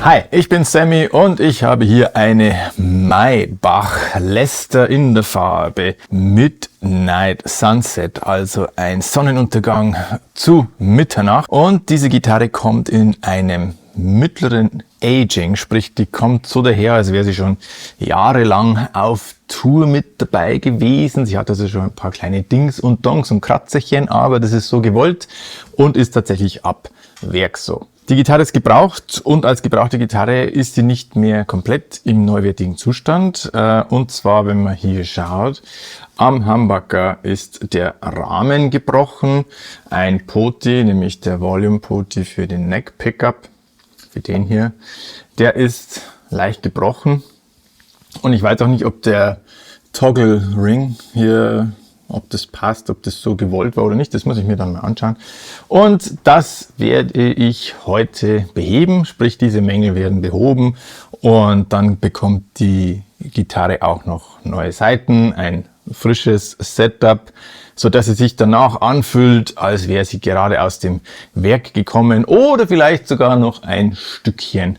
Hi, ich bin Sammy und ich habe hier eine Maybach Lester in der Farbe Midnight Sunset, also ein Sonnenuntergang zu Mitternacht. Und diese Gitarre kommt in einem mittleren Aging, sprich die kommt so daher, als wäre sie schon jahrelang auf Tour mit dabei gewesen. Sie hat also schon ein paar kleine Dings und Dongs und Kratzerchen, aber das ist so gewollt und ist tatsächlich ab Werk so. Die Gitarre ist gebraucht und als gebrauchte Gitarre ist sie nicht mehr komplett im neuwertigen Zustand. Und zwar, wenn man hier schaut, am Humbucker ist der Rahmen gebrochen. Ein Poti, nämlich der Volume Poti für den Neck Pickup, für den hier, der ist leicht gebrochen. Und ich weiß auch nicht, ob der Toggle Ring hier, ob das passt, ob das so gewollt war oder nicht, das muss ich mir dann mal anschauen. Und das werde ich heute beheben, sprich diese Mängel werden behoben und dann bekommt die Gitarre auch noch neue Saiten, ein frisches Setup, so dass sie sich danach anfühlt, als wäre sie gerade aus dem Werk gekommen oder vielleicht sogar noch ein Stückchen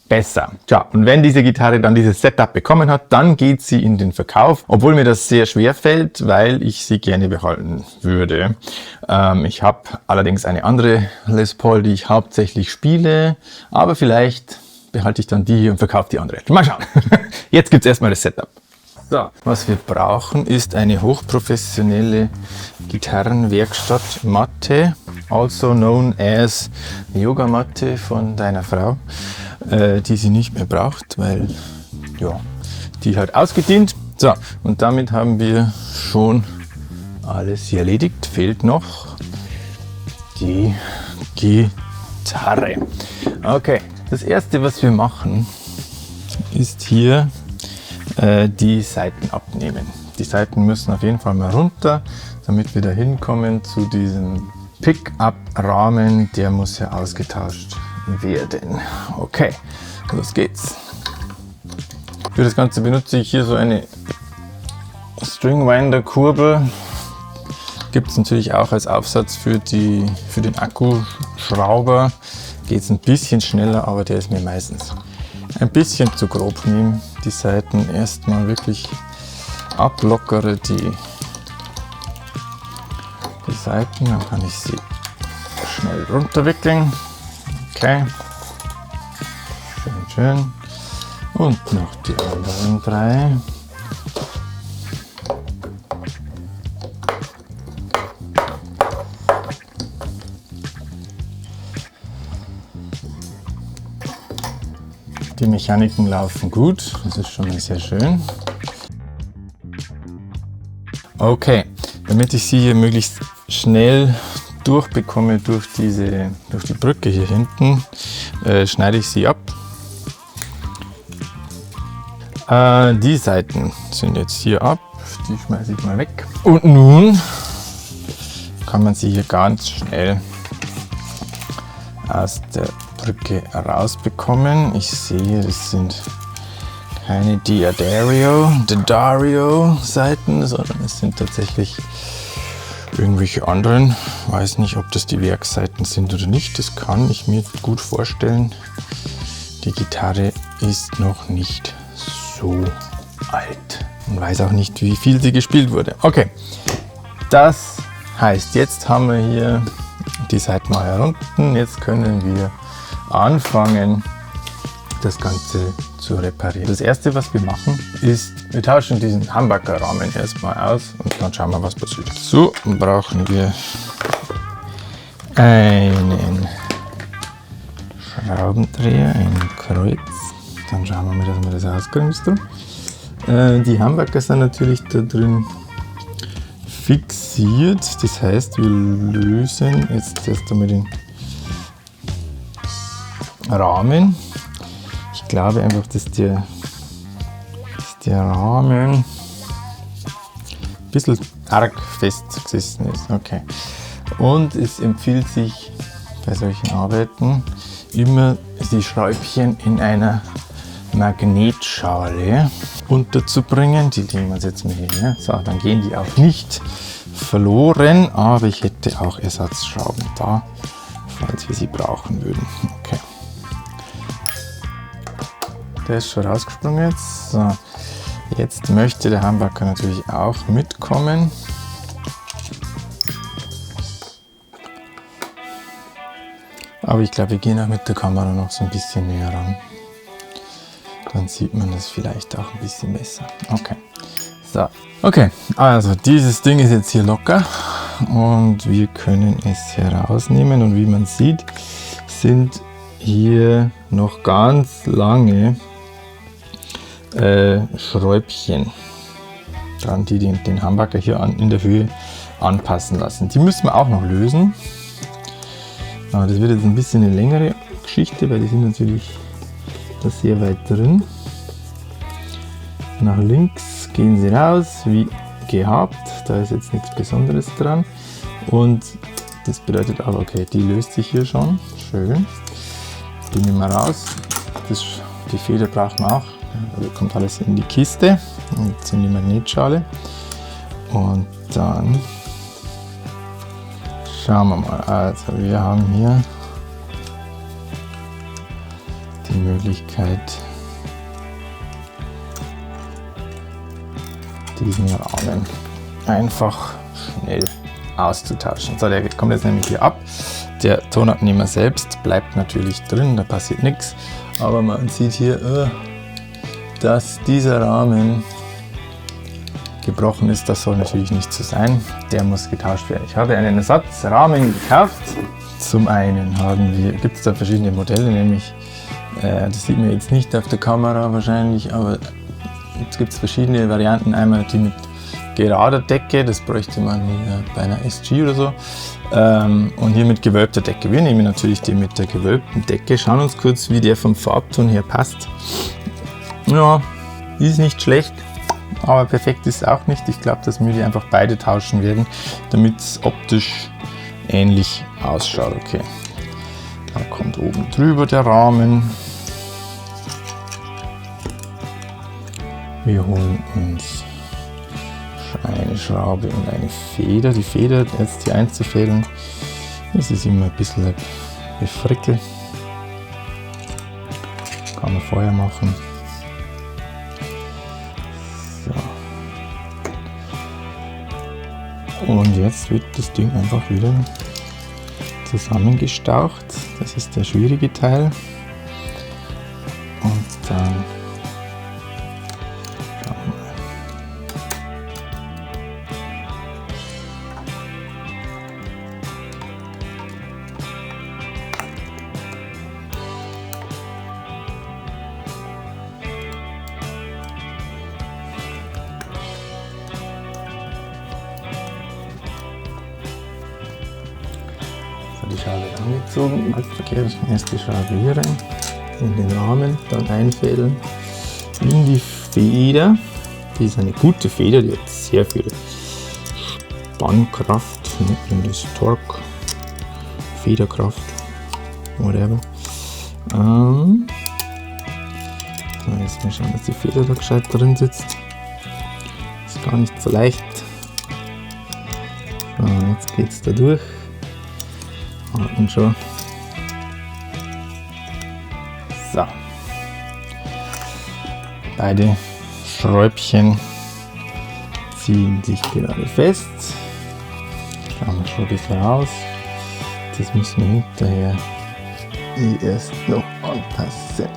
besser. Tja, und wenn diese Gitarre dann dieses Setup bekommen hat, dann geht sie in den Verkauf, obwohl mir das sehr schwer fällt, weil ich sie gerne behalten würde. Ich habe allerdings eine andere Les Paul, die ich hauptsächlich spiele, aber vielleicht behalte ich dann die hier und verkaufe die andere. Mal schauen. Jetzt gibt es erstmal das Setup. So, was wir brauchen, ist eine hochprofessionelle Gitarrenwerkstattmatte, also known as Yogamatte von deiner Frau, die sie nicht mehr braucht, weil ja, die hat ausgedient. So, und damit haben wir schon alles hier erledigt. Fehlt noch die Gitarre. Okay, das erste, was wir machen, ist hier die Saiten abnehmen. Die Saiten müssen auf jeden Fall mal runter, damit wir da hinkommen zu diesem Pickup-Rahmen. Der muss ja ausgetauscht werden. Okay, los geht's. Für das Ganze benutze ich hier so eine Stringwinder-Kurbel. Gibt es natürlich auch als Aufsatz für den Akkuschrauber. Geht es ein bisschen schneller, aber der ist mir meistens ein bisschen zu grob. Nehme die Seiten erstmal wirklich ablockere die Seiten, dann kann ich sie schnell runterwickeln. Okay, schön. Und noch die anderen drei. Die Mechaniken laufen gut, das ist schon mal sehr schön. Okay, damit ich sie hier möglichst schnell durchbekomme durch die Brücke hier hinten, schneide ich sie ab. Die Seiten sind jetzt hier ab, die schmeiße ich mal weg. Und nun kann man sie hier ganz schnell aus der Brücke rausbekommen. Ich sehe, das sind keine D'Addario Seiten, sondern es sind tatsächlich irgendwelche anderen. Ich weiß nicht, ob das die Werkseiten sind oder nicht. Das kann ich mir gut vorstellen. Die Gitarre ist noch nicht so alt und weiß auch nicht, wie viel sie gespielt wurde. Okay, das heißt, jetzt haben wir hier die Seiten mal herunten. Jetzt können wir anfangen, das Ganze zu reparieren. Das erste, was wir machen, ist, wir tauschen diesen Humbucker Rahmen erstmal aus und dann schauen wir, was passiert. So, brauchen wir einen Schraubendreher, ein Kreuz. Dann schauen wir mal, dass wir das auskriegen. Die Humbucker sind natürlich da drin fixiert. Das heißt, wir lösen jetzt erst einmal den Rahmen. Ich glaube einfach, dass der Rahmen ein bisschen arg fest gesessen ist. Okay. Und es empfiehlt sich bei solchen Arbeiten immer die Schräubchen in einer Magnetschale unterzubringen. Die legen wir jetzt mal hier. So, dann gehen die auch nicht verloren, aber ich hätte auch Ersatzschrauben da, falls wir sie brauchen würden. Okay. der ist schon rausgesprungen jetzt. So, jetzt möchte der Hambacker natürlich auch mitkommen. Aber ich glaube, wir gehen auch mit der Kamera noch so ein bisschen näher ran. Dann sieht man das vielleicht auch ein bisschen besser. Okay. So. Okay, also dieses Ding ist jetzt hier locker und wir können es herausnehmen und wie man sieht, sind hier noch ganz lange Schräubchen dran, die den Hambacker hier in der Höhe anpassen lassen. Die müssen wir auch noch lösen. Aber das wird jetzt ein bisschen eine längere Geschichte, weil die sind natürlich da sehr weit drin. Nach links gehen sie raus, wie gehabt. Da ist jetzt nichts Besonderes dran. Und das bedeutet aber, okay, die löst sich hier schon. Schön. Die nehmen wir raus. Die Feder brauchen wir auch. Also kommt alles in die Kiste. Und jetzt in die Magnetschale. Und dann schauen wir mal. Also wir haben hier die Möglichkeit, diesen Rahmen einfach schnell auszutauschen. So, der kommt jetzt nämlich hier ab. Der Tonabnehmer selbst bleibt natürlich drin, da passiert nichts. Aber man sieht hier, dass dieser Rahmen gebrochen ist. Das soll natürlich nicht so sein. Der muss getauscht werden. Ich habe einen Ersatzrahmen gekauft. Zum einen gibt es da verschiedene Modelle, nämlich, das sieht man jetzt nicht auf der Kamera wahrscheinlich, aber jetzt gibt es verschiedene Varianten. Einmal die mit gerader Decke, das bräuchte man hier bei einer SG oder so. Und hier mit gewölbter Decke. Wir nehmen natürlich die mit der gewölbten Decke. Schauen uns kurz, wie der vom Farbton her passt. Ja, ist nicht schlecht, aber perfekt ist es auch nicht. Ich glaube, dass wir die einfach beide tauschen werden, damit es optisch ähnlich ausschaut. Okay, dann kommt oben drüber der Rahmen. Wir holen uns eine Schraube und eine Feder. Die Feder jetzt hier einzufädeln, das ist immer ein bisschen befrickelt. Kann man vorher machen. So. Und jetzt wird das Ding einfach wieder zusammengestaucht. Das ist der schwierige Teil. Und dann die Schraube angezogen, als verkehrt. Erst die Schraube hier rein, in den Rahmen, dann einfädeln in die Feder. Die ist eine gute Feder, die hat sehr viel Spannkraft, in das Torque, Federkraft, whatever. So, jetzt mal schauen, dass die Feder da gescheit drin sitzt. Ist gar nicht so leicht. So, jetzt geht es da durch. Und schon. So. Beide Schräubchen ziehen sich gerade fest. Schauen wir schon ein bisschen raus. Das müssen wir hinterher erst noch anpassen.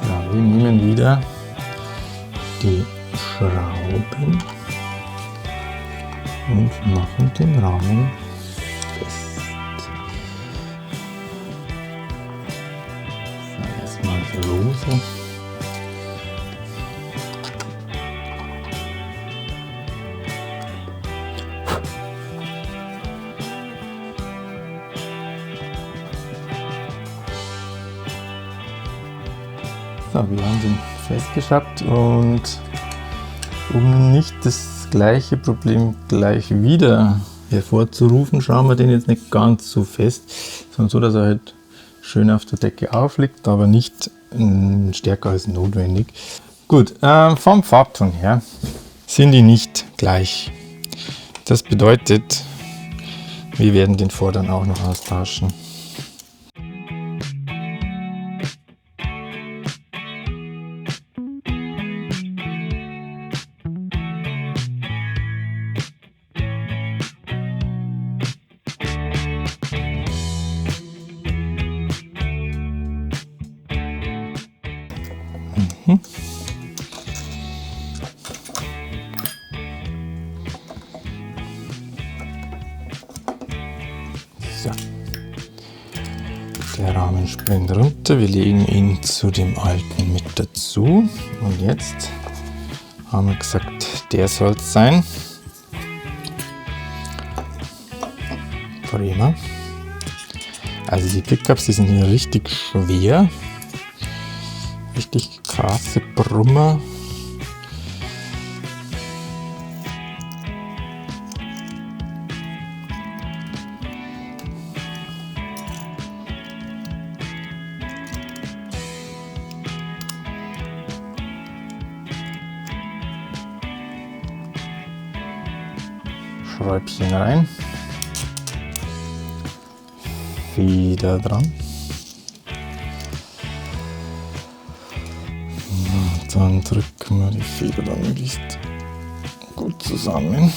So, wir nehmen wieder die Schrauben und machen den Rahmen fest. So, erstmal so lose. So, wir haben den festgeschraubt und um nicht das gleiche Problem gleich wieder hervorzurufen, schrauben wir den jetzt nicht ganz so fest, sondern so, dass er halt schön auf der Decke aufliegt, aber nicht stärker als notwendig. Gut, vom Farbton her sind die nicht gleich. Das bedeutet, wir werden den Vorderen auch noch austauschen. So. Der Rahmen springt runter. Wir legen ihn zu dem alten mit dazu. Und jetzt haben wir gesagt, der soll es sein. Prima. Also die Pickups, die sind hier richtig schwer. Richtig krasse Brummer. Schräubchen rein. Wieder dran. Und dann drücken wir die Feder dann möglichst gut zusammen.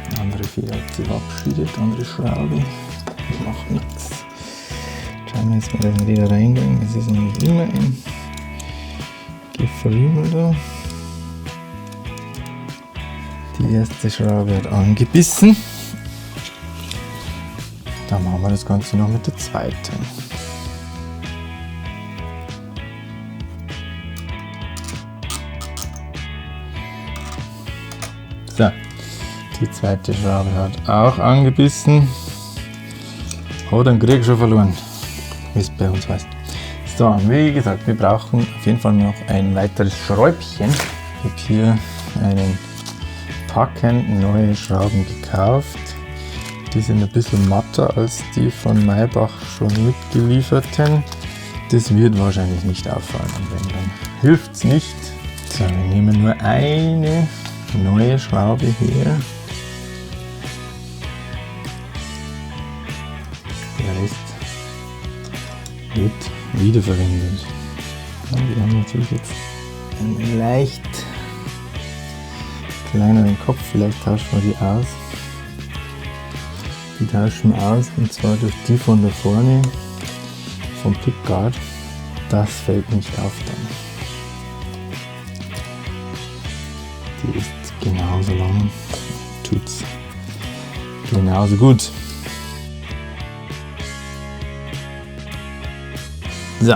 Die andere Feder hat sich verabschiedet, andere Schraube. Macht nichts. Schauen wir jetzt mal, dass wir die da reingehen. Es ist nämlich immer ein Gefriemel da. Die erste Schraube hat angebissen. Dann machen wir das Ganze noch mit der zweiten. So, die zweite Schraube hat auch angebissen. Oh, dann krieg ich schon verloren, wie es bei uns heißt. So, wie gesagt, wir brauchen auf jeden Fall noch ein weiteres Schräubchen. Ich habe hier einen Packen neue Schrauben gekauft. Die sind ein bisschen matter als die von Maybach schon mitgelieferten. Das wird wahrscheinlich nicht auffallen. Und wenn, dann hilft es nicht. So, wir nehmen nur eine neue Schraube her. Der Rest wird wiederverwendet. Und wir haben natürlich jetzt einen leicht kleineren Kopf, vielleicht tauschen wir die aus. Die tauschen wir aus, und zwar durch die von da vorne vom Pickguard. Das fällt nicht auf dann. Die ist genauso lang, tut's genauso gut. So,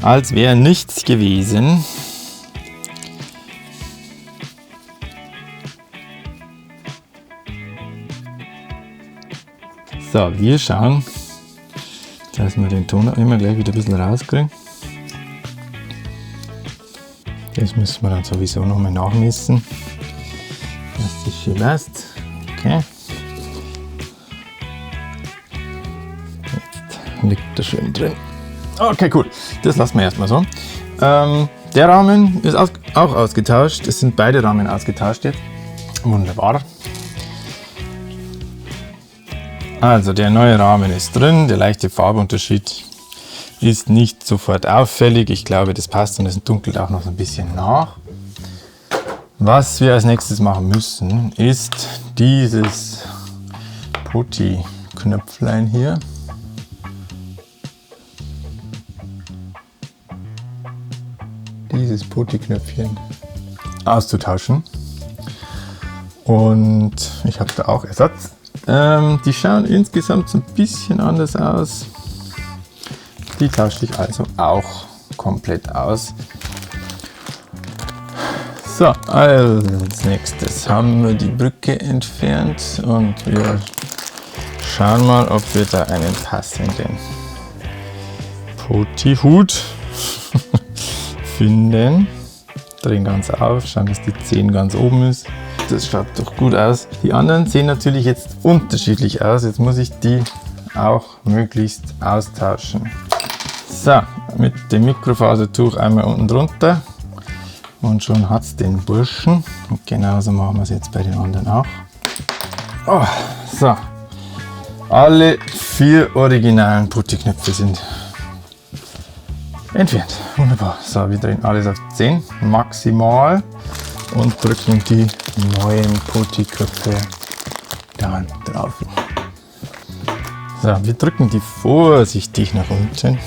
als wäre nichts gewesen. So, wir schauen, dass wir den Ton auch immer gleich wieder ein bisschen rauskriegen. Das müssen wir dann sowieso nochmal nachmessen, dass das schön passt. Okay. Jetzt liegt er schön drin. Okay, cool. Das lassen wir erstmal so. Der Rahmen ist auch ausgetauscht. Es sind beide Rahmen ausgetauscht jetzt. Wunderbar. Also der neue Rahmen ist drin, der leichte Farbunterschied ist nicht sofort auffällig. Ich glaube, das passt, und es dunkelt auch noch so ein bisschen nach. Was wir als nächstes machen müssen, ist dieses Putty-Knöpflein hier. Dieses Putty-Knöpfchen auszutauschen. Und ich habe da auch Ersatz. Die schauen insgesamt so ein bisschen anders aus. Die tausche ich also auch komplett aus. So, also als nächstes haben wir die Brücke entfernt und wir schauen mal, ob wir da einen passenden Putty-Hut finden. Drehen ganz auf, schauen, dass die 10 ganz oben ist. Das schaut doch gut aus. Die anderen sehen natürlich jetzt unterschiedlich aus. Jetzt muss ich die auch möglichst austauschen. So, mit dem Mikrofasertuch einmal unten drunter. Und schon hat es den Burschen. Und genauso machen wir es jetzt bei den anderen auch. Oh, so. Alle 4 originalen Putty-Knöpfe sind entfernt. Wunderbar. So, wir drehen alles auf 10 maximal und drücken die neuen Putty-Knöpfe dann drauf. So, wir drücken die vorsichtig nach unten.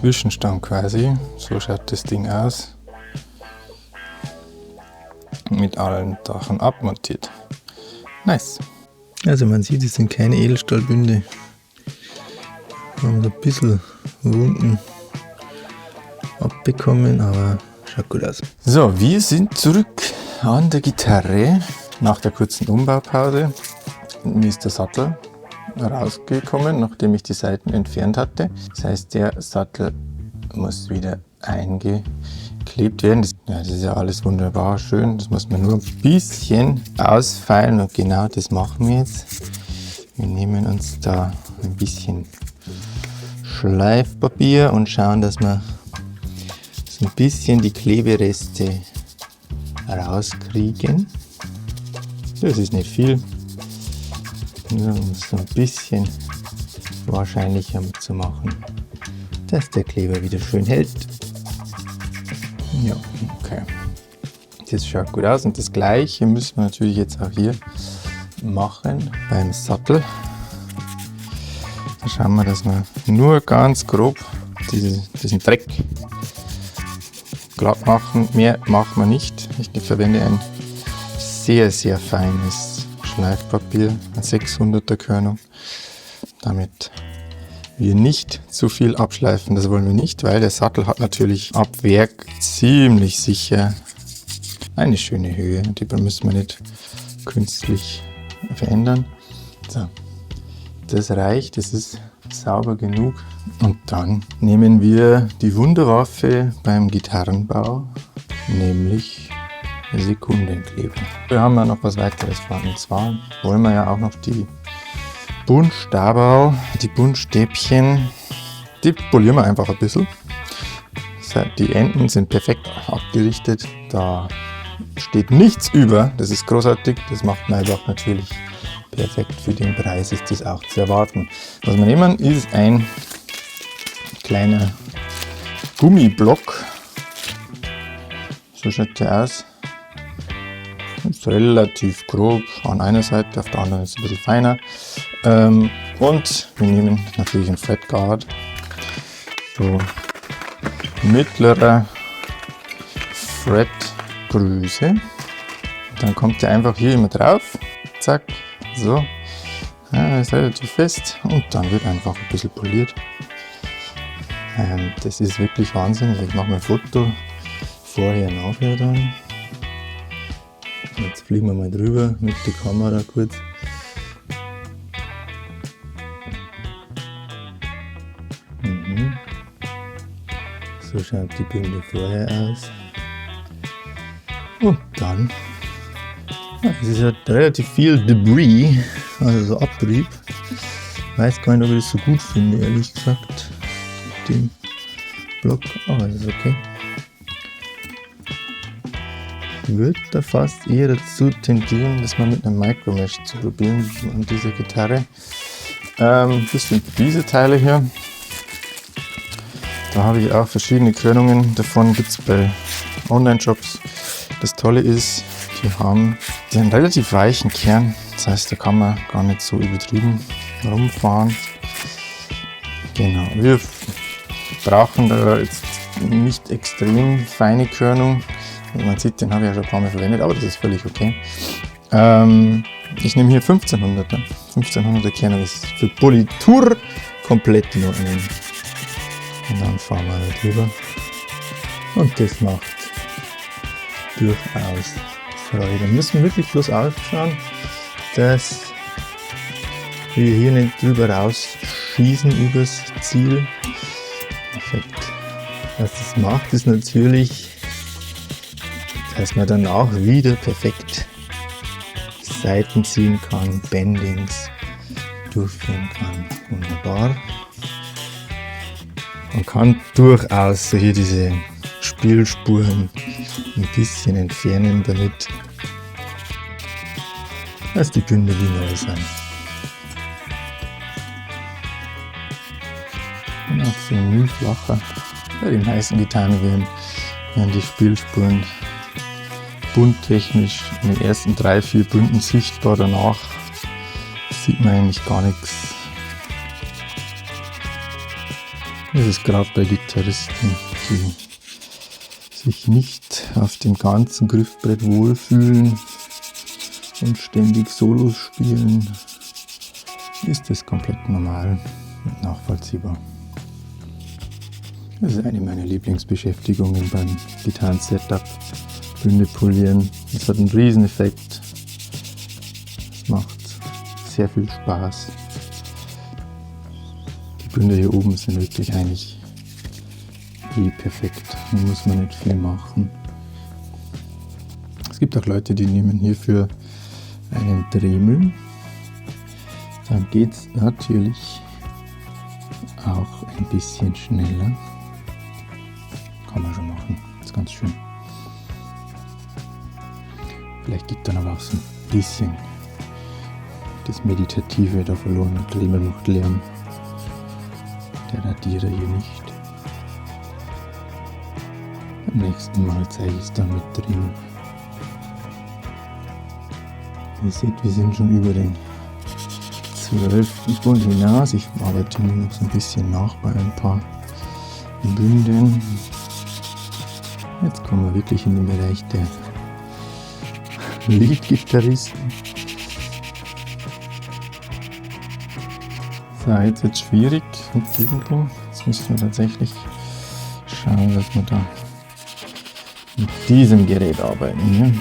Zwischenstand quasi, so schaut das Ding aus. Mit allen Sachen abmontiert. Nice. Also man sieht, es sind keine Edelstahlbünde. Wir haben so ein bisschen Wunden abbekommen, aber schaut gut aus. So, wir sind zurück an der Gitarre. Nach der kurzen Umbaupause mir ist der Sattel rausgekommen, nachdem ich die Saiten entfernt hatte. Das heißt, der Sattel muss wieder eingeklebt werden. Das ist ja alles wunderbar schön. Das muss man nur ein bisschen ausfeilen und genau das machen wir jetzt. Wir nehmen uns da ein bisschen Schleifpapier und schauen, dass wir so ein bisschen die Klebereste rauskriegen. Das ist nicht viel. Nur um es so ein bisschen wahrscheinlicher zu machen, dass der Kleber wieder schön hält. Ja, okay. Das schaut gut aus und das gleiche müssen wir natürlich jetzt auch hier machen beim Sattel. Da schauen wir, dass wir nur ganz grob diesen Dreck glatt machen. Mehr machen wir nicht. Ich verwende ein sehr, sehr feines Schleifpapier, ein 600er Körnung, damit wir nicht zu viel abschleifen. Das wollen wir nicht, weil der Sattel hat natürlich ab Werk ziemlich sicher eine schöne Höhe. Die müssen wir nicht künstlich verändern. So, das reicht, das ist sauber genug. Und dann nehmen wir die Wunderwaffe beim Gitarrenbau, nämlich Sekundenkleber. Wir haben ja noch was weiteres vor, und zwar wollen wir ja auch noch die Buntstabau, die Buntstäbchen, die polieren wir einfach ein bisschen. Die Enden sind perfekt abgerichtet, da steht nichts über, das ist großartig, das macht man einfach natürlich perfekt. Für den Preis ist das auch zu erwarten. Was wir nehmen, ist ein kleiner Gummiblock, so schaut der aus. Ist relativ grob an einer Seite, auf der anderen ist es ein bisschen feiner. Und wir nehmen natürlich einen Fretguard, so mittlere Fretgröße. Dann kommt der einfach hier immer drauf, zack, so. Ja, ist relativ fest und dann wird einfach ein bisschen poliert. Das ist wirklich Wahnsinn. Ich mache mal ein Foto vorher, nachher dann. Jetzt fliegen wir mal drüber mit der Kamera kurz. So schaut die Bünde vorher aus. Und dann, ja, es ist ja relativ viel Debris, also so Abrieb. Ich weiß gar nicht, ob ich das so gut finde, ehrlich gesagt, den Block, aber das ist okay. Ich würde da fast eher dazu tendieren, das mal mit einem Micromesh zu probieren an dieser Gitarre. Das sind diese Teile hier. Da habe ich auch verschiedene Krönungen, davon gibt es bei Online-Shops. Das Tolle ist, die haben einen relativ weichen Kern, das heißt, da kann man gar nicht so übertrieben rumfahren. Genau, wir brauchen da jetzt nicht extrem feine Körnung. Man sieht, den habe ich ja schon ein paar Mal verwendet, aber das ist völlig okay. Ich nehme hier 1500er. 1500er Kernung ist für Politur komplett in Ordnung. Und dann fahren wir da drüber. Und das macht durchaus Freude. Da müssen wir wirklich bloß aufschauen, dass wir hier nicht drüber rausschießen übers Ziel. Perfekt. Was das macht, ist natürlich, dass man danach wieder perfekt Seiten ziehen kann, Bendings durchführen kann. Wunderbar. Man kann durchaus so hier diese Spielspuren ein bisschen entfernen, damit dass die Bünde wie neu sind. Und auch so ein Mühe flacher. Bei den meisten Gitarren werden die Spielspuren bundtechnisch in den ersten 3-4 Bünden sichtbar. Danach sieht man eigentlich gar nichts. Das ist gerade bei Gitarristen, die sich nicht auf dem ganzen Griffbrett wohlfühlen und ständig Solos spielen, ist das komplett normal und nachvollziehbar. Das ist eine meiner Lieblingsbeschäftigungen beim Gitarren-Setup. Bünde polieren. Das hat einen riesen Effekt. Es macht sehr viel Spaß. Die Bünde hier oben sind wirklich eigentlich perfekt. Da muss man nicht viel machen. Es gibt auch Leute, die nehmen hierfür einen Dremel. Dann geht es natürlich auch ein bisschen schneller. Kann man schon machen. Das ist ganz schön. Vielleicht gibt dann aber auch so ein bisschen das Meditative da verloren. Der Dremel macht Lärm. Der Radierer hier nicht. Beim nächsten Mal zeige ich es dann mit Dremel. Ihr seht, wir sind schon über den 12. Bund hinaus. Ich arbeite nur noch so ein bisschen nach bei ein paar Bünden. Jetzt kommen wir wirklich in den Bereich der Lead-Gitarristen. So, jetzt wird es schwierig mit diesem Ding. Jetzt müssen wir tatsächlich schauen, dass wir da mit diesem Gerät arbeiten. Hier.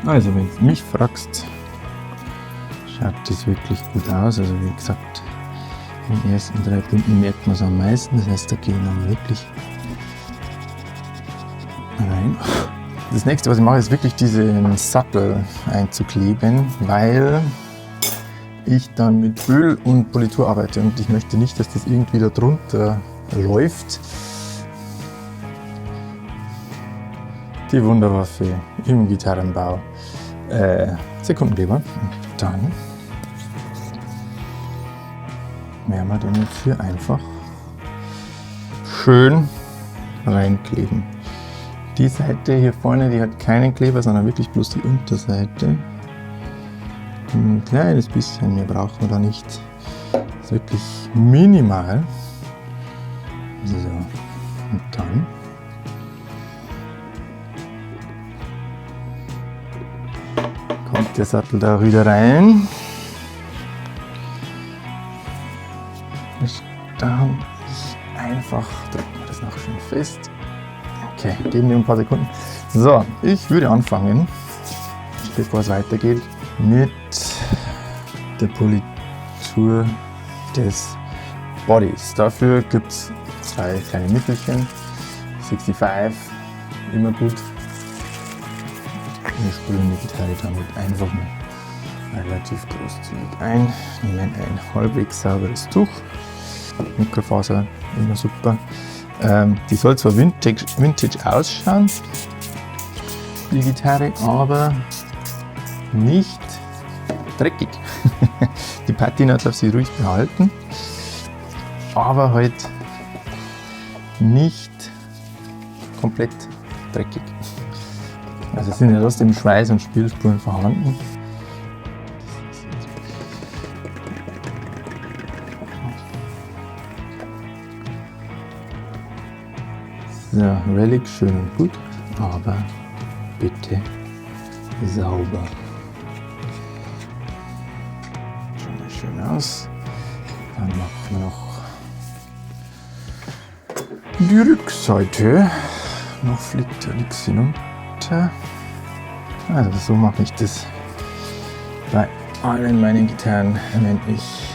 Also, wenn du mich fragst, schaut das wirklich gut aus. Also, wie gesagt, in den ersten 3 Bünden merkt man es am meisten. Das heißt, da gehen dann wirklich rein. Das nächste, was ich mache, ist wirklich diesen Sattel einzukleben, weil ich dann mit Öl und Politur arbeite und ich möchte nicht, dass das irgendwie da drunter läuft. Die Wunderwaffe im Gitarrenbau. Sekundenkleber. Und dann werden wir den jetzt hier einfach schön reinkleben. Die Seite hier vorne, die hat keinen Kleber, sondern wirklich bloß die Unterseite. Ein kleines bisschen mehr brauchen wir da nicht. Das ist wirklich minimal. So, und dann kommt der Sattel da wieder rein. Dann einfach drücken wir das noch schön fest. Okay, geben wir ein paar Sekunden. So, ich würde anfangen, bevor es weitergeht, mit der Politur des Bodies. Dafür gibt es 2 kleine Mittelchen. 65, immer gut. Wir sprühen die Gitarre damit einfach mal relativ großzügig ein. Nehmen ein halbwegs sauberes Tuch. Mikrofaser, immer super. Die soll zwar vintage ausschauen, die Gitarre, aber nicht dreckig. Die Patina darf sie ruhig behalten, aber halt nicht komplett dreckig. Also sind ja trotzdem Schweiß und Spielspuren vorhanden. So, Relic schön und gut, aber bitte sauber. Schaut das schön aus. Dann machen wir noch die Rückseite. Noch fliegt da nichts hinunter. Also so mache ich das bei allen meinen Gitarren, wenn ich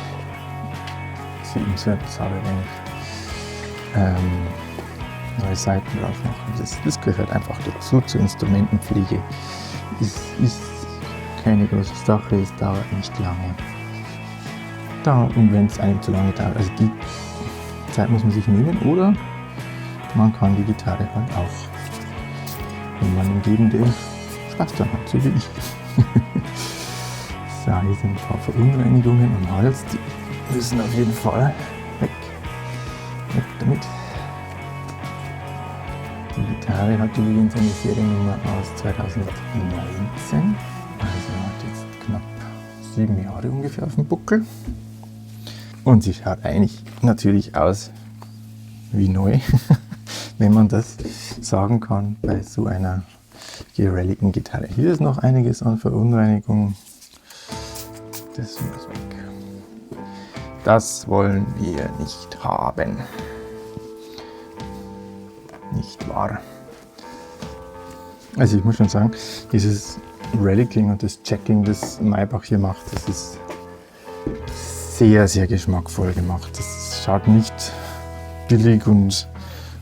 sie im Service habe, wenn ich neue Saiten drauf machen. Das gehört einfach dazu, zur Instrumentenpflege. Ist keine große Sache, es dauert nicht lange. Und wenn es einem zu lange dauert, also die Zeit muss man sich nehmen, oder man kann die Gitarre halt auch, wenn man Umgebende Spaß dran hat, so wie ich. So, hier sind ein paar Verunreinigungen am Hals, die müssen auf jeden Fall weg. Weg damit. Die Gitarre hat übrigens eine Seriennummer aus 2019, also hat jetzt knapp 7 Jahre ungefähr auf dem Buckel. Und sie schaut eigentlich natürlich aus wie neu, wenn man das sagen kann bei so einer gerallten Gitarre. Hier ist noch einiges an Verunreinigung. Das muss weg. Das wollen wir nicht haben. Nicht wahr? Also ich muss schon sagen, dieses Relicking und das Checking, das Maybach hier macht, das ist sehr, sehr geschmackvoll gemacht. Das schaut nicht billig und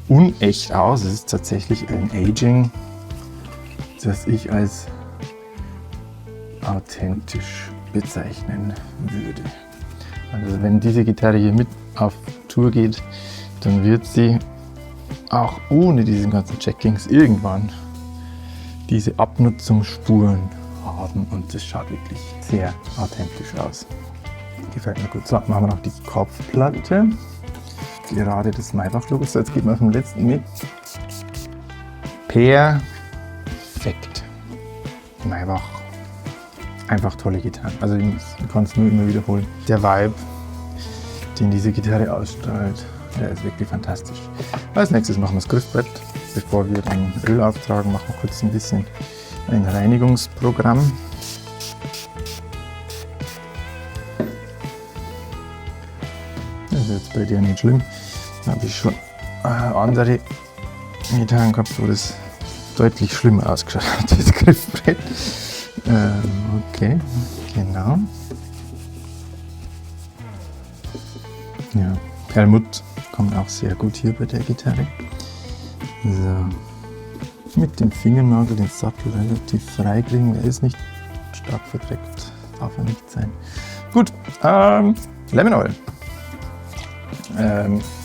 unecht aus. Es ist tatsächlich ein Aging, das ich als authentisch bezeichnen würde. Also wenn diese Gitarre hier mit auf Tour geht, dann wird sie auch ohne diesen ganzen Checkings irgendwann diese Abnutzungsspuren haben und das schaut wirklich sehr authentisch aus. Gefällt mir gut. So, machen wir noch die Kopfplatte. Gerade das Maybach-Logo. So, jetzt geht man vom letzten mit. Perfekt. Maybach. Einfach tolle Gitarre. Also ich kann es nur immer wiederholen. Der Vibe, den diese Gitarre ausstrahlt, der ist wirklich fantastisch. Als nächstes machen wir das Griffbrett. Bevor wir dann Öl auftragen, machen wir kurz ein bisschen ein Reinigungsprogramm. Das ist jetzt bei dir nicht schlimm. Da habe ich schon andere Gitarren gehabt, wo das deutlich schlimmer ausgeschaut hat, das Griffbrett. Okay, genau. Ja, Perlmutt kommt auch sehr gut hier bei der Gitarre. So. Mit dem Fingernagel den Sattel relativ frei kriegen, der ist nicht stark verdreckt, darf er nicht sein. Gut, Lemon Oil.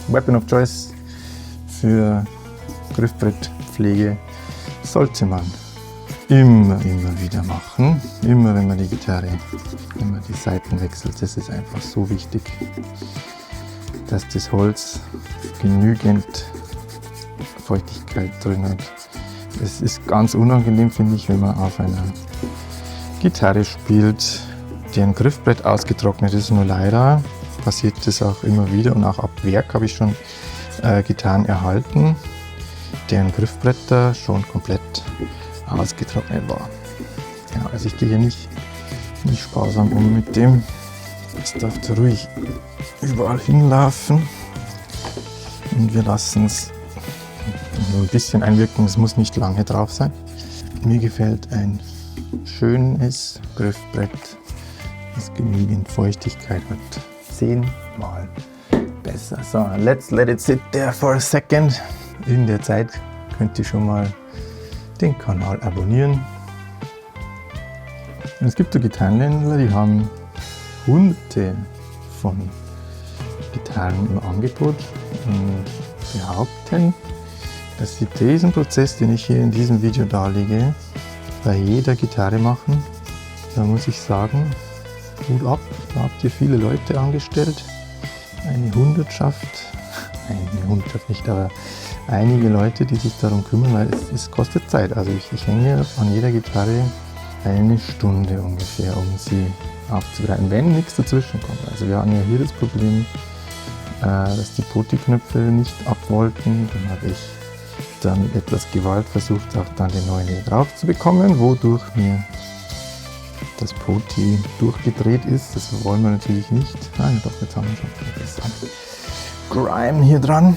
Weapon of Choice für Griffbrettpflege sollte man immer wieder machen. Immer wenn man die Gitarre, wenn man die Saiten wechselt. Das ist einfach so wichtig, dass das Holz genügend Feuchtigkeit drin hat. Es ist ganz unangenehm, finde ich, wenn man auf einer Gitarre spielt, deren Griffbrett ausgetrocknet ist. Nur leider passiert das auch immer wieder und auch ab Werk habe ich schon Gitarren erhalten, deren Griffbretter schon komplett ausgetrocknet war. Ja, also ich gehe hier nicht sparsam um mit dem. Es darf ruhig überall hinlaufen und wir lassen es nur ein bisschen einwirken, es muss nicht lange drauf sein. Mir gefällt ein schönes Griffbrett, das genügend Feuchtigkeit hat. 10-mal besser. So, let's let it sit there for a second. In der Zeit könnt ihr schon mal den Kanal abonnieren. Und es gibt so Gitarrenhändler, die haben Hunderte von Gitarren im Angebot und behaupten, dass sie diesen Prozess, den ich hier in diesem Video darlege, bei jeder Gitarre machen. Da muss ich sagen, Hut ab, da habt ihr viele Leute angestellt, eine Hundertschaft nicht, aber einige Leute, die sich darum kümmern, weil es kostet Zeit. Also ich hänge an jeder Gitarre eine Stunde ungefähr, um sie aufzubereiten, wenn nichts dazwischen kommt. Also wir hatten ja hier das Problem, dass die Poti-Knöpfe nicht ab wollten. Dann habe ich dann mit etwas Gewalt versucht, auch dann den neuen drauf zu bekommen, wodurch mir das Poti durchgedreht ist. Das wollen wir natürlich nicht. Nein, doch, jetzt haben wir schon etwas Grime hier dran.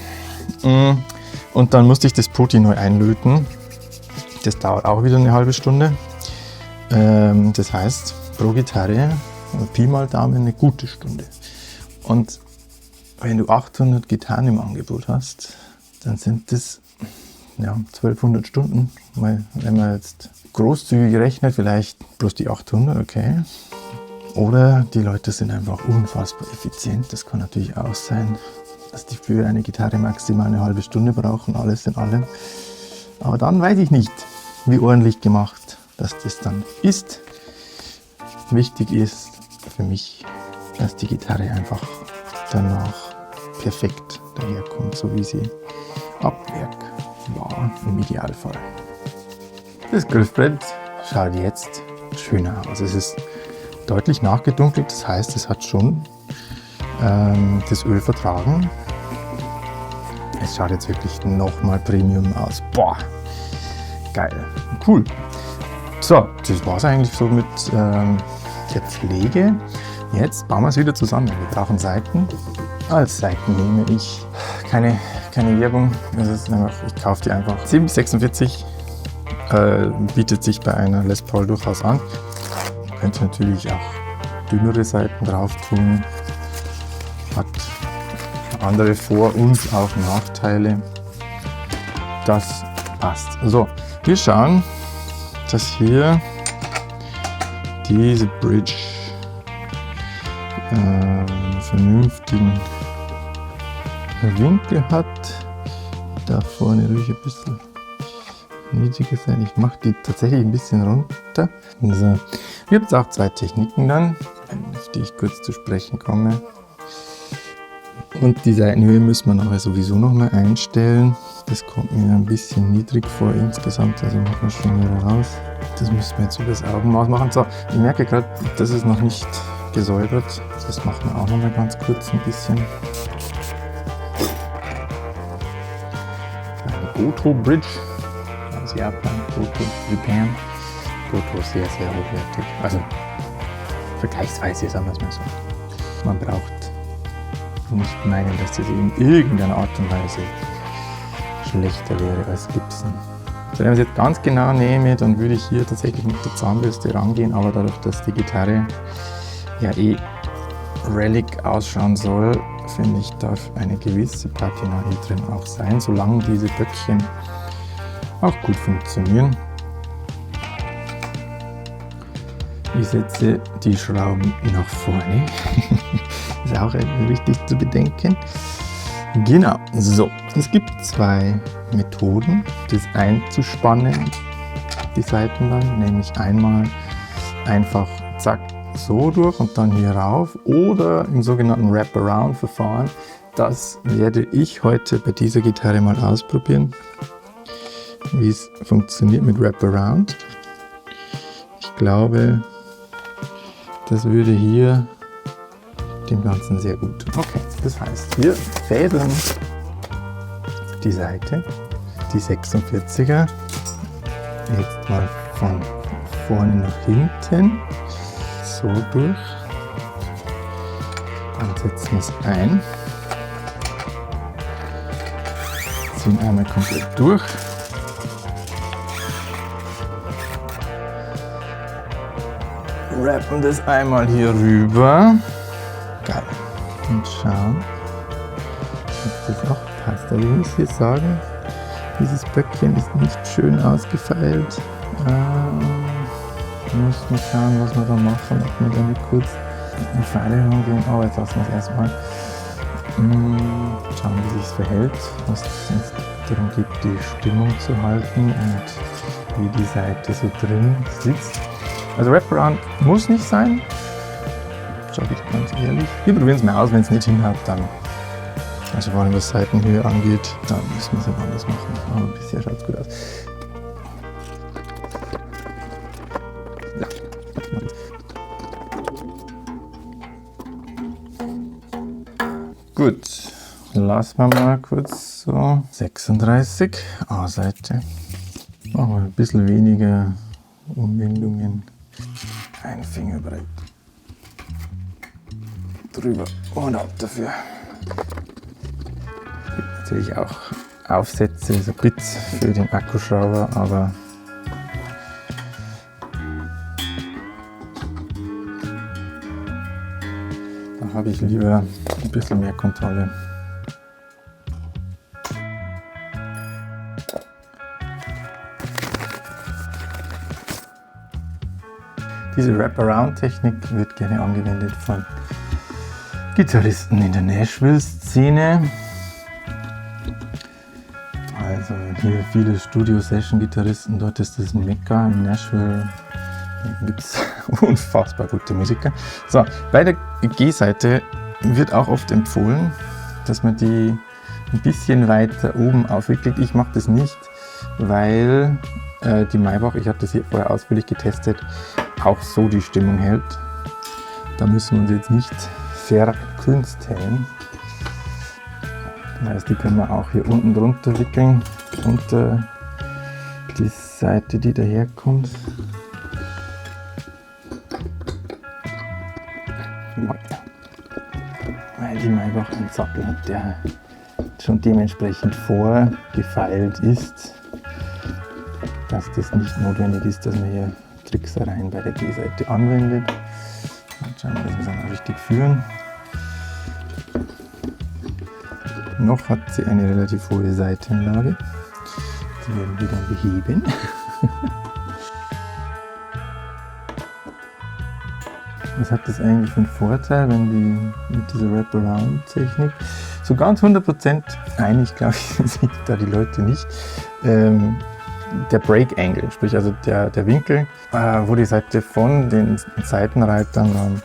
Und dann musste ich das Poti neu einlöten. Das dauert auch wieder eine halbe Stunde. Das heißt, pro Gitarre, Pi mal Daumen, eine gute Stunde. Und wenn du 800 Gitarren im Angebot hast, dann sind das ja, 1200 Stunden. Weil, wenn man jetzt großzügig rechnet, vielleicht bloß die 800, okay. Oder die Leute sind einfach unfassbar effizient. Das kann natürlich auch sein, dass die für eine Gitarre maximal eine halbe Stunde brauchen, alles in allem. Aber dann weiß ich nicht, wie ordentlich gemacht das dann ist. Wichtig ist für mich, dass die Gitarre einfach danach perfekt daherkommt, so wie sie ab Werk war, im Idealfall. Das Griffbrett schaut jetzt schöner aus. Es ist deutlich nachgedunkelt, das heißt, es hat schon das Öl vertragen. Es schaut jetzt wirklich nochmal Premium aus. Boah, geil, cool. So, das war es eigentlich so mit der Pflege. Jetzt bauen wir es wieder zusammen. Wir brauchen Saiten. Als Saiten nehme ich keine Werbung. Das ist einfach, ich kaufe die einfach. 7x46 bietet sich bei einer Les Paul durchaus an. Man könnte natürlich auch dünnere Saiten drauf tun. Hat andere Vor- und auch Nachteile. Das passt. So, wir schauen, dass hier diese Bridge einen vernünftigen Winkel hat. Da vorne ruhig ein bisschen niedriger sein. Ich mache die tatsächlich ein bisschen runter. Also, wir haben jetzt auch zwei Techniken dann, auf die ich kurz zu sprechen komme. Und die Seitenhöhe müssen wir nachher sowieso noch mal einstellen. Das kommt mir ein bisschen niedrig vor insgesamt, also machen wir schon wieder raus. Das müssen wir jetzt über das Augenmaß machen. So, ich merke gerade, das ist noch nicht gesäubert. Das machen wir auch noch mal ganz kurz ein bisschen. Eine Goto Bridge aus Japan, Goto Japan. Goto ist sehr, sehr hochwertig. Also vergleichsweise, sagen wir es mal so. Man braucht nicht meinen, dass das in irgendeiner Art und Weise schlechter wäre als Gibson. Also wenn ich es jetzt ganz genau nehme, dann würde ich hier tatsächlich mit der Zahnbürste rangehen, aber dadurch, dass die Gitarre ja Relic ausschauen soll, finde ich, darf eine gewisse Patina hier drin auch sein, solange diese Böckchen auch gut funktionieren. Ich setze die Schrauben nach vorne. Ist auch wichtig zu bedenken. Genau, so. Es gibt zwei Methoden, das einzuspannen, die Seiten dann, nämlich einmal einfach zack so durch und dann hier rauf oder im sogenannten Wraparound-Verfahren. Das werde ich heute bei dieser Gitarre mal ausprobieren, wie es funktioniert mit Wraparound. Ich glaube, das würde hier dem Ganzen sehr gut tun. Okay, das heißt, wir fädeln die Seite, die 46er, jetzt mal von vorne nach hinten, so durch. Dann setzen wir es ein, ziehen einmal komplett durch. Wrappen das einmal hier rüber. Geil. Und schauen, ob das auch passt. Also ich muss hier sagen, dieses Böckchen ist nicht schön ausgefeilt. Muss mal schauen, was wir da machen. Ob wir damit kurz in Feile gehen. Aber jetzt lassen wir es erstmal. Schauen, wie sich es verhält. Was es darum geht, die Stimmung zu halten und wie die Seite so drin sitzt. Also Wraparound muss nicht sein, sage ich ganz ehrlich. Wir probieren es mal aus, wenn es nicht hinhaut, dann, also vor allem was Seitenhöhe angeht, dann müssen wir es halt anders machen. Aber bisher schaut es gut aus. Ja. Gut, lassen wir mal kurz so 36 A-Seite. Machen wir ein bisschen weniger Umwindungen. Ein Fingerbrett drüber und ab dafür. Gibt natürlich auch Aufsätze, so Bits für den Akkuschrauber, aber da habe ich lieber ein bisschen mehr Kontrolle. Diese Wraparound-Technik wird gerne angewendet von Gitarristen in der Nashville-Szene. Also hier viele Studio-Session-Gitarristen, dort ist das ein Mekka in Nashville. Hier gibt es unfassbar gute Musiker. So, bei der G-Seite wird auch oft empfohlen, dass man die ein bisschen weiter oben aufwickelt. Ich mache das nicht, weil die Maybach, ich habe das hier vorher ausführlich getestet, auch so die Stimmung hält. Da müssen wir uns jetzt nicht verkünsteln. Das heißt, die können wir auch hier unten drunter wickeln, unter die Seite, die daherkommt. Weil die Maybach einen Sattel hat, der schon dementsprechend vorgefeilt ist, dass das nicht notwendig ist, dass man hier Tricksereien bei der G-Seite anwendet. Dann schauen wir, dass wir es dann auch richtig führen. Noch hat sie eine relativ hohe Saitenlage. Die werden wir dann beheben. Was hat das eigentlich für einen Vorteil, wenn die mit dieser Wraparound-Technik so ganz 100% einig, glaube ich, sind sich da die Leute nicht. Der Break Angle, sprich also der Winkel, wo die Seite von den Seitenreitern dann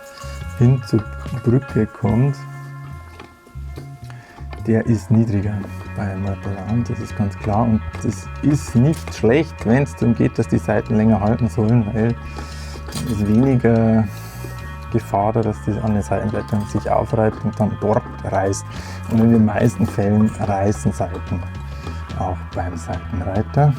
hin zur Brücke kommt, der ist niedriger beim Wraparound, das ist ganz klar. Und das ist nicht schlecht, wenn es darum geht, dass die Seiten länger halten sollen, weil es ist weniger Gefahr da, dass das an den Seitenblättern sich aufreibt und dann dort reißt. Und in den meisten Fällen reißen Seiten auch beim Seitenreiter.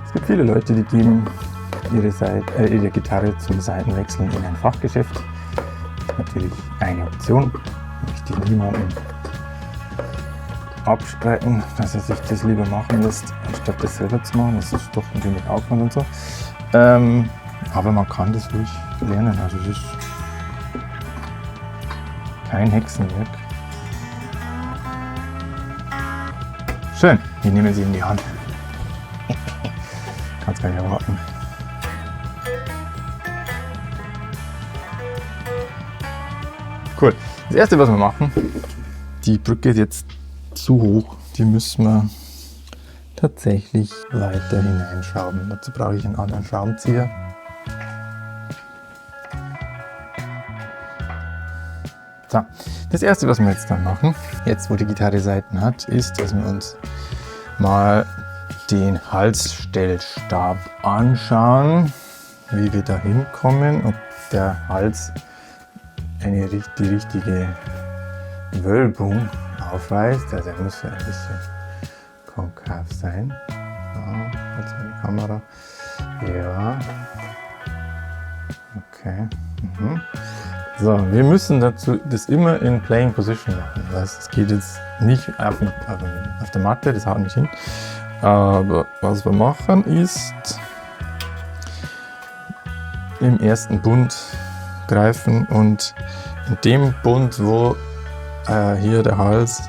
Es gibt viele Leute, die geben ihre Gitarre zum Saitenwechseln in ein Fachgeschäft. Das ist natürlich eine Option. Ich möchte niemanden abstreiten, dass er sich das lieber machen lässt, anstatt das selber zu machen. Das ist doch ein wenig Aufwand und so. Aber man kann das ruhig lernen. Also das ist kein Hexenwerk. Schön, wir nehmen sie in die Hand. Kannst gar nicht erwarten. Cool. Das erste, was wir machen, die Brücke ist jetzt zu hoch, die müssen wir tatsächlich weiter hineinschrauben. Dazu brauche ich einen anderen Schraubenzieher. So, das erste, was wir jetzt dann machen, jetzt wo die Gitarre Saiten hat, ist, dass wir uns mal den Halsstellstab anschauen, wie wir da hinkommen, ob der Hals die richtige Wölbung aufweist. Also er muss ja ein bisschen konkav sein. So, jetzt mal die Kamera. Ja. Okay. So, wir müssen dazu das immer in Playing Position machen. Das heißt, es geht jetzt nicht auf der Matte, das haut nicht hin. Aber was wir machen ist im ersten Bund greifen und in dem Bund, wo hier der Hals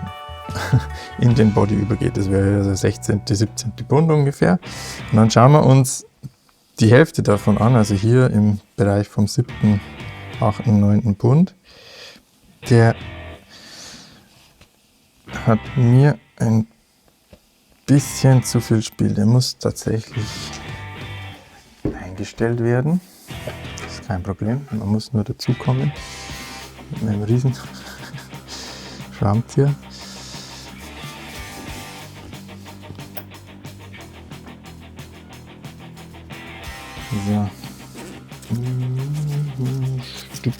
in den Body übergeht, das wäre also 16., 17. Bund ungefähr. Und dann schauen wir uns die Hälfte davon an, also hier im Bereich vom 7., 8., 9. Bund. Der hat mir ein bisschen zu viel Spiel. Der muss tatsächlich eingestellt werden. Das ist kein Problem. Man muss nur dazukommen mit einem riesen Schraubenzieher. So. Stück.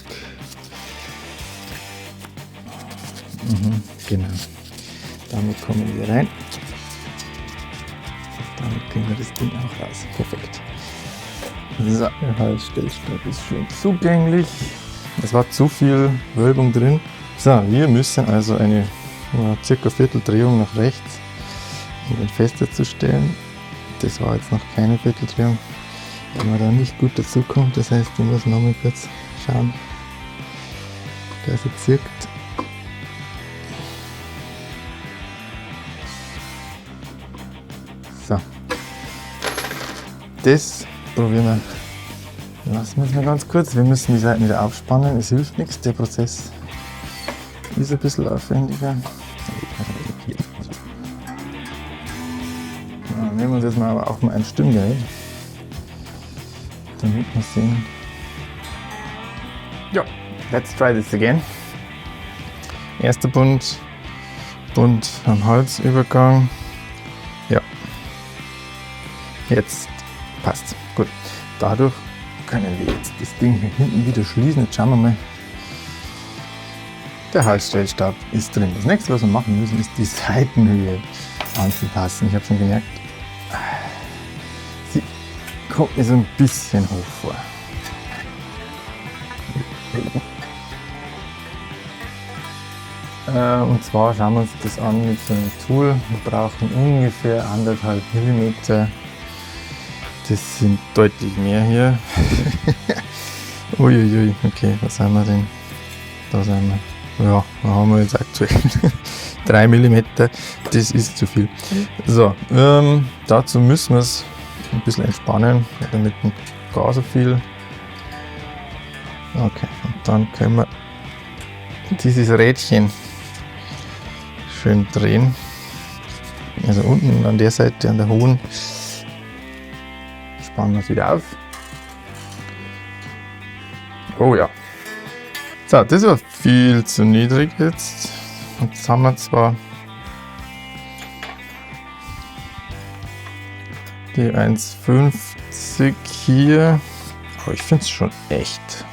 Genau. Damit kommen wir rein. Damit kriegen wir das Ding auch raus. Perfekt. So, der Halsstellstab ist schön zugänglich. Es war zu viel Wölbung drin. So, wir müssen also eine circa Vierteldrehung nach rechts, um den fester zu stellen. Das war jetzt noch keine Vierteldrehung, weil man da nicht gut dazu kommt. Das heißt, ich muss nochmal kurz schauen, dass er zirkt. das probieren wir. Lassen wir es mal ganz kurz. Wir müssen die Seiten wieder aufspannen. Es hilft nichts. Der Prozess ist ein bisschen aufwendiger. Ja, nehmen wir uns jetzt mal aber auch mal ein Stimmgerät, damit wir sehen. Ja, let's try this again. Erster Bund am Halsübergang. Ja, jetzt passt. Gut, dadurch können wir jetzt das Ding hier hinten wieder schließen. Jetzt schauen wir mal. Der Halsstellstab ist drin. Das nächste, was wir machen müssen, ist die Seitenhöhe anzupassen. Ich habe schon gemerkt, sie kommt mir so ein bisschen hoch vor. Und zwar schauen wir uns das an mit so einem Tool. Wir brauchen ungefähr 1,5 mm. Das sind deutlich mehr hier. Uiuiui, okay, was haben wir denn? Da sind wir. Ja, da haben wir jetzt aktuell 3 mm. Das ist zu viel. So, dazu müssen wir es ein bisschen entspannen, damit gar so viel. Okay, und dann können wir dieses Rädchen schön drehen. Also unten an der Seite, an der hohen, spannen wir es wieder auf. Oh ja. So, das war viel zu niedrig jetzt. Jetzt haben wir zwar die 1,50 hier, aber ich finde es schon echt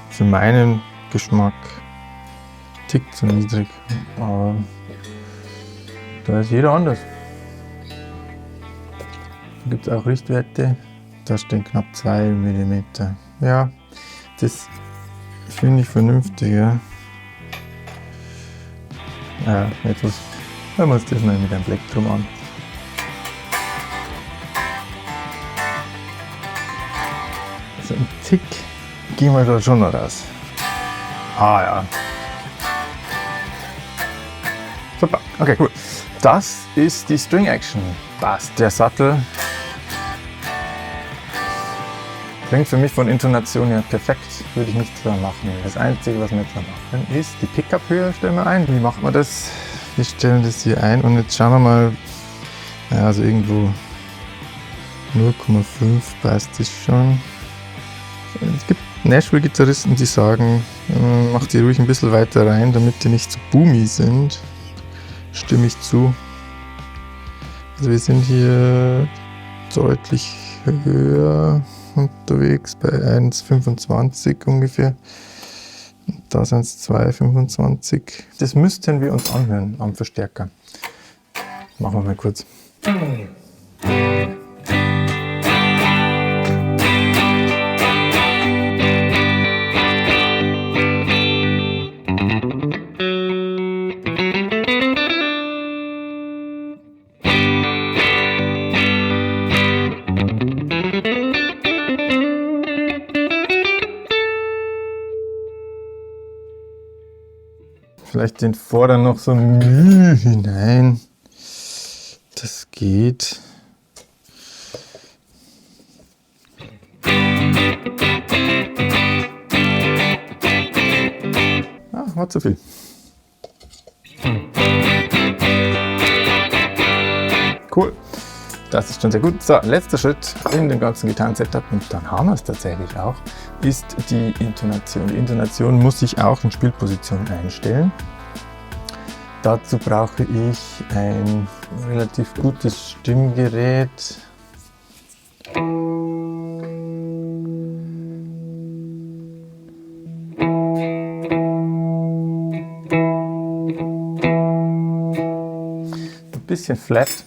für meinen Geschmack tick zu niedrig. Aber da ist jeder anders. Da gibt es auch Richtwerte, da stehen knapp 2 mm. Ja, das finde ich vernünftiger. Ja, etwas. Hören wir uns das mal mit einem Plektrum an. So ein Tick gehen wir da schon noch raus. Ah ja. Super, okay, cool. Das ist die String Action. Passt. Der Sattel klingt für mich von Intonation her perfekt, würde ich nichts mehr machen. Das Einzige, was wir jetzt noch machen, ist die Pickup-Höhe stellen wir ein. Wie macht man das? Wir stellen das hier ein und jetzt schauen wir mal, ja, also irgendwo 0,5 passt das schon. Es gibt Nashville-Gitarristen, die sagen, mach die ruhig ein bisschen weiter rein, damit die nicht zu boomy sind. Stimme ich zu. Also wir sind hier deutlich höher unterwegs, bei 1,25 ungefähr. Da sind es 2,25. Das müssten wir uns anhören am Verstärker. Machen wir mal kurz. Vielleicht den Vorderen noch so hinein. Das geht. Ah, war zu viel. Cool. Das ist schon sehr gut. So, letzter Schritt in dem ganzen Gitarren-Setup, und dann haben wir es tatsächlich auch, ist die Intonation. Die Intonation muss ich auch in Spielposition einstellen. Dazu brauche ich ein relativ gutes Stimmgerät. Ein bisschen flat.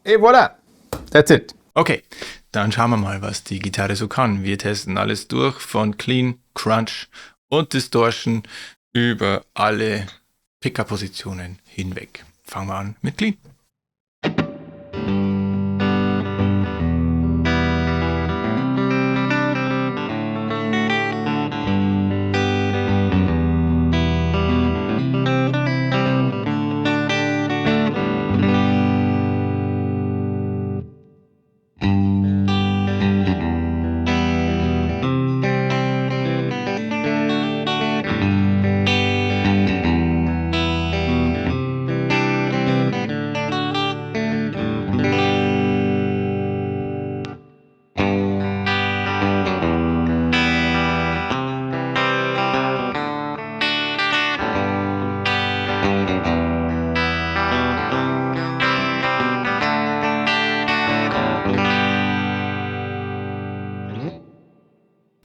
Et voilà, that's it. Okay, dann schauen wir mal, was die Gitarre so kann. Wir testen alles durch, von Clean, Crunch und Distortion über alle Pickup-Positionen hinweg. Fangen wir an mit Clean.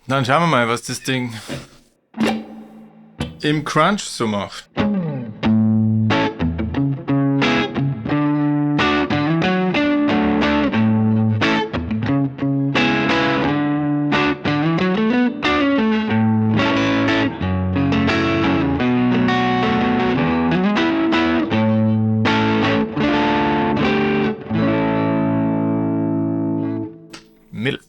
Dann schauen wir mal, was das Ding im Crunch so macht. Mittel.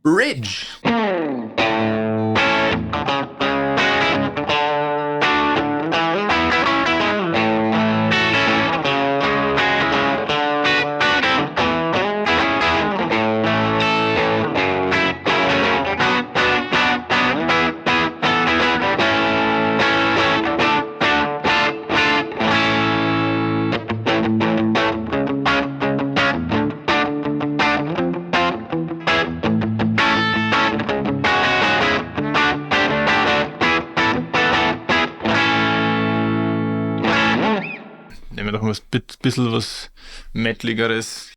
Bridge. Nehmen wir doch mal ein bisschen was Metaligeres.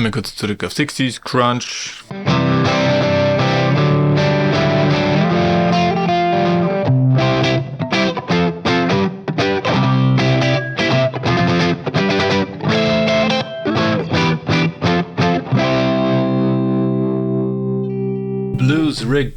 Einmal kurz zurück auf 60s Crunch. Blues Rig.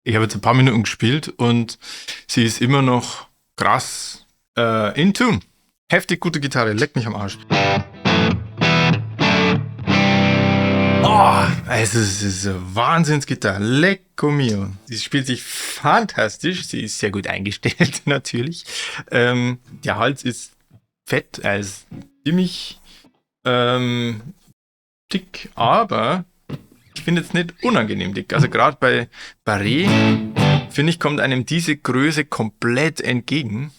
Ich habe jetzt ein paar Minuten gespielt und sie ist immer noch krass in Tune. Heftig gute Gitarre, leck mich am Arsch. Oh, es ist eine Wahnsinnsgitarre, lecco mio. Sie spielt sich fantastisch, sie ist sehr gut eingestellt natürlich. Der Hals ist fett, er ist ziemlich dick, aber ich finde es nicht unangenehm dick. Also gerade bei Barré, finde ich, kommt einem diese Größe komplett entgegen.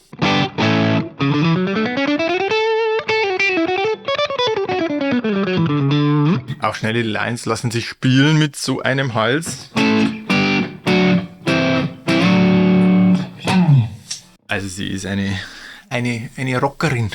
Auch schnelle Lines lassen sich spielen mit so einem Hals. Also sie ist eine Rockerin.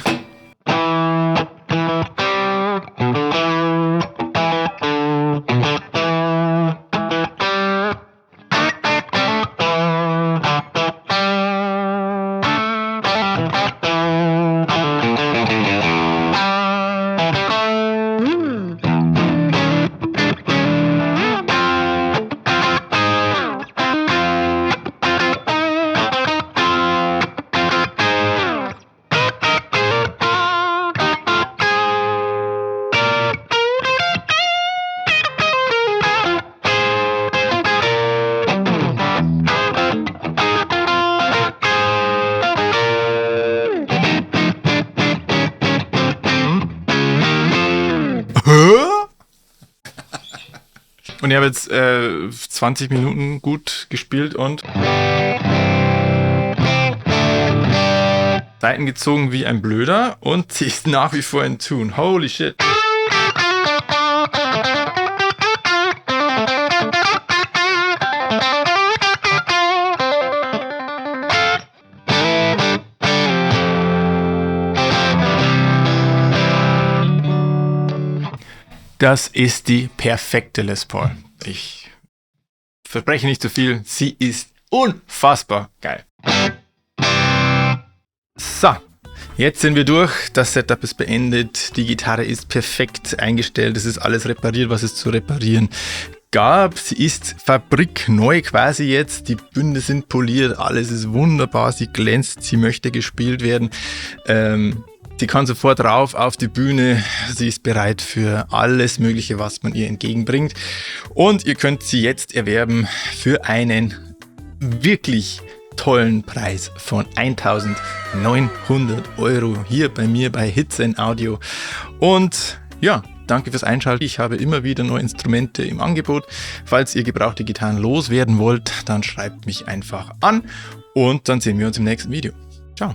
Und ich habe jetzt 20 Minuten gut gespielt und Seiten gezogen wie ein Blöder und sie ist nach wie vor in Tune. Holy shit. Das ist die perfekte Les Paul. Ich verspreche nicht zu viel, sie ist unfassbar geil. So, jetzt sind wir durch, das Setup ist beendet, die Gitarre ist perfekt eingestellt, es ist alles repariert, was es zu reparieren gab. Sie ist fabrikneu quasi jetzt, die Bünde sind poliert, alles ist wunderbar, sie glänzt, sie möchte gespielt werden. Sie kann sofort rauf auf die Bühne, sie ist bereit für alles Mögliche, was man ihr entgegenbringt. Und ihr könnt sie jetzt erwerben für einen wirklich tollen Preis von 1.900 € hier bei mir bei Hitze Audio. Und ja, danke fürs Einschalten. Ich habe immer wieder neue Instrumente im Angebot. Falls ihr gebrauchte Gitarren loswerden wollt, dann schreibt mich einfach an und dann sehen wir uns im nächsten Video. Ciao.